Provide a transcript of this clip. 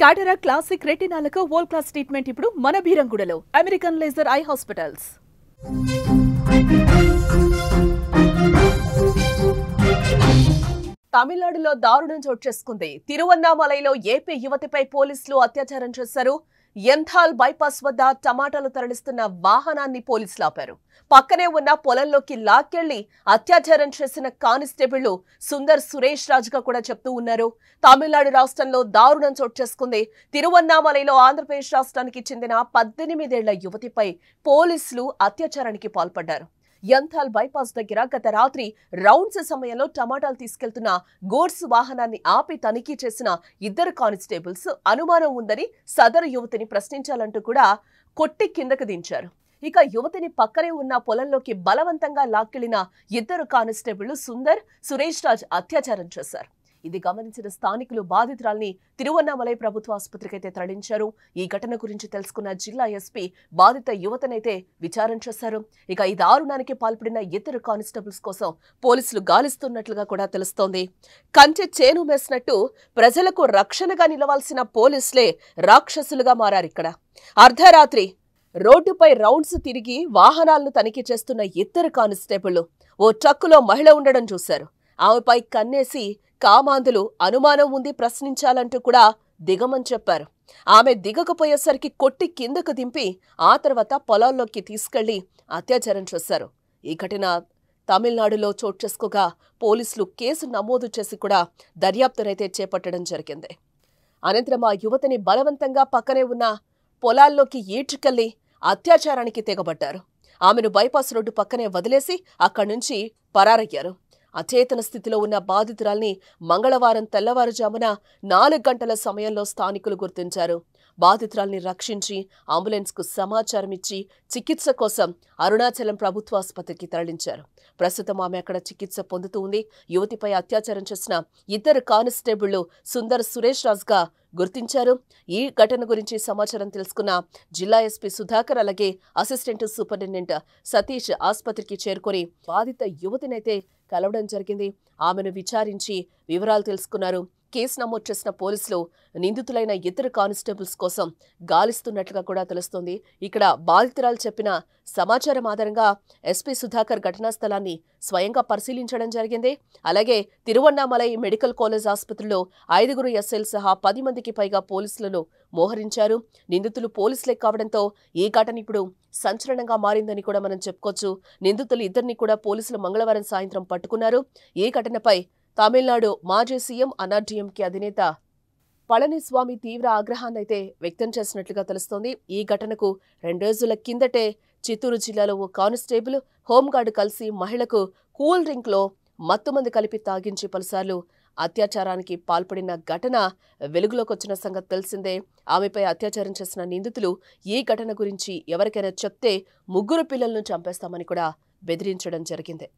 Cataract classic రెటినాలకు world class treatment ఇప్పుడు మన బీరంగూడలో అమెరికన్ లేజర్ ఐ హాస్పిటల్స్. తమిళనాడులో దారుణం చోటు చేసుకుంది. తిరువన్నామలైలో ఏపీ యువతిపై పోలీసులు అత్యాచారం చేశారు. ఎంథాల్ బైపాస్ వద్ద టమాటాలు తరలిస్తున్న వాహనాన్ని పోలీసులు ఆపారు. పక్కనే ఉన్న పొలంలోకి లాక్కెళ్లి అత్యాచారం చేసిన కానిస్టేబుళ్లు సుందర్ సురేష్ రాజుగా కూడా చెప్తూ ఉన్నారు. తమిళనాడు రాష్ట్రంలో దారుణం చోటు చేసుకుంది. తిరువన్నామలైలో ఆంధ్రప్రదేశ్ రాష్ట్రానికి చెందిన 18 ఏళ్ల యువతిపై పోలీసులు అత్యాచారానికి పాల్పడ్డారు. ఎంథాల్ బైపాస్ దగ్గర గత రాత్రి రౌండ్స్ సమయంలో టమాటాలు తీసుకెళ్తున్న గూడ్స్ వాహనాన్ని ఆపి తనిఖీ చేసిన 2 కానిస్టేబుల్స్ అనుమానం ఉందని సదరు యువతిని ప్రశ్నించాలంటూ కూడా కొట్టి కిందకు దించారు. ఇక యువతిని పక్కనే ఉన్న పొలంలోకి బలవంతంగా లాక్కెళ్లిన 2 కానిస్టేబుళ్లు సుందర్ సురేష్ రాజ్ అత్యాచారం చేశారు. ఇది గమనించిన స్థానికులు బాధితురాల్ని తిరువన్నామలై ప్రభుత్వ ఆసుపత్రికి అయితే తరలించారు. ఈ ఘటన గురించి తెలుసుకున్న జిల్లా ఎస్పీ బాధిత యువతనైతే విచారణ చేశారు. ఇక ఈ దారుణానికి పాల్పడిన 2 కానిస్టేబుల్స్ కోసం పోలీసులు గాలిస్తున్నట్లుగా కూడా తెలుస్తోంది. కంచె చేను మేసినట్టు ప్రజలకు రక్షణగా నిలవాల్సిన పోలీసులే రాక్షసులుగా మారారు. ఇక్కడ అర్ధరాత్రి రోడ్డుపై రౌండ్స్ తిరిగి వాహనాలను తనిఖీ చేస్తున్న 2 కానిస్టేబుళ్లు ఓ ట్రక్కులో మహిళ ఉండడం చూశారు. ఆమెపై కన్నేసి కామాంధులు అనుమానం ఉంది ప్రశ్నించాలంటూ కూడా దిగమని చెప్పారు. ఆమె దిగకపోయేసరికి కొట్టి కిందకు దింపి ఆ తర్వాత పొలాల్లోకి తీసుకెళ్లి అత్యాచారం చేశారు. ఈ ఘటన తమిళనాడులో చోటు చేసుకోగా పోలీసులు కేసు నమోదు చేసి కూడా దర్యాప్తునైతే చేపట్టడం జరిగింది. అనంతరం ఆ యువతిని బలవంతంగా పక్కనే ఉన్న పొలాల్లోకి ఈడ్చుకెళ్లి అత్యాచారానికి తెగబడ్డారు. ఆమెను బైపాస్ రోడ్డు పక్కనే వదిలేసి అక్కడి నుంచి పరారయ్యారు. అచేతన స్థితిలో ఉన్న బాధితురాల్ని మంగళవారం తెల్లవారుజామున 4 గంటల సమయంలో స్థానికులు గుర్తించారు. బాధితురాల్ని రక్షించి అంబులెన్స్కు సమాచారం ఇచ్చి చికిత్స కోసం అరుణాచలం ప్రభుత్వ ఆసుపత్రికి తరలించారు. ప్రస్తుతం ఆమె అక్కడ చికిత్స పొందుతూ ఉంది. యువతిపై అత్యాచారం చేసిన 2 కానిస్టేబుళ్లు సుందర్ సురేష్ రాజ్గా గుర్తించారు. ఈ ఘటన గురించి సమాచారం తెలుసుకున్న జిల్లా ఎస్పీ సుధాకర్ అలాగే అసిస్టెంట్ సూపరింటెండెంట్ సతీష్ ఆసుపత్రికి చేరుకొని బాధిత యువతినైతే కలవడం జరిగింది. ఆమెను విచారించి వివరాలు తెలుసుకున్నారు. కేసు నమోదు చేసిన పోలీసులు నిందితులైన 2 కానిస్టేబుల్స్ కోసం గాలిస్తున్నట్లుగా కూడా తెలుస్తోంది. ఇక్కడ బాధితురాలు చెప్పిన సమాచారం ఆధారంగా ఎస్పీ సుధాకర్ ఘటనా స్థలాన్ని స్వయంగా పరిశీలించడం జరిగింది. అలాగే తిరువన్నామలై మెడికల్ కాలేజ్ ఆసుపత్రిలో 5 ఎస్ఐలు సహా 10 మందికి పైగా పోలీసులను మోహరించారు. నిందితులు పోలీసులే కావడంతో ఈ ఘటన ఇప్పుడు సంచలనంగా మారిందని కూడా మనం చెప్పుకోవచ్చు. నిందితులు 2 కూడా పోలీసులు మంగళవారం సాయంత్రం పట్టుకున్నారు. ఈ ఘటనపై తమిళనాడు మాజీ సీఎం అన్నాడీఎంకే అధినేత పళనిస్వామి తీవ్ర ఆగ్రహాన్నైతే వ్యక్తం చేసినట్లుగా తెలుస్తోంది. ఈ ఘటనకు 2 రోజుల కిందటే చిత్తూరు జిల్లాలో ఓ కానిస్టేబుల్ హోంగార్డు కలిసి మహిళకు కూల్ డ్రింక్లో మత్తుమందు కలిపి తాగించి పలుసార్లు అత్యాచారానికి పాల్పడిన ఘటన వెలుగులోకి వచ్చిన సంగతి తెలిసిందే. ఆమెపై అత్యాచారం చేసిన నిందితులు ఈ ఘటన గురించి ఎవరికైనా చెప్తే 3 పిల్లలను చంపేస్తామని కూడా బెదిరించడం జరిగింది.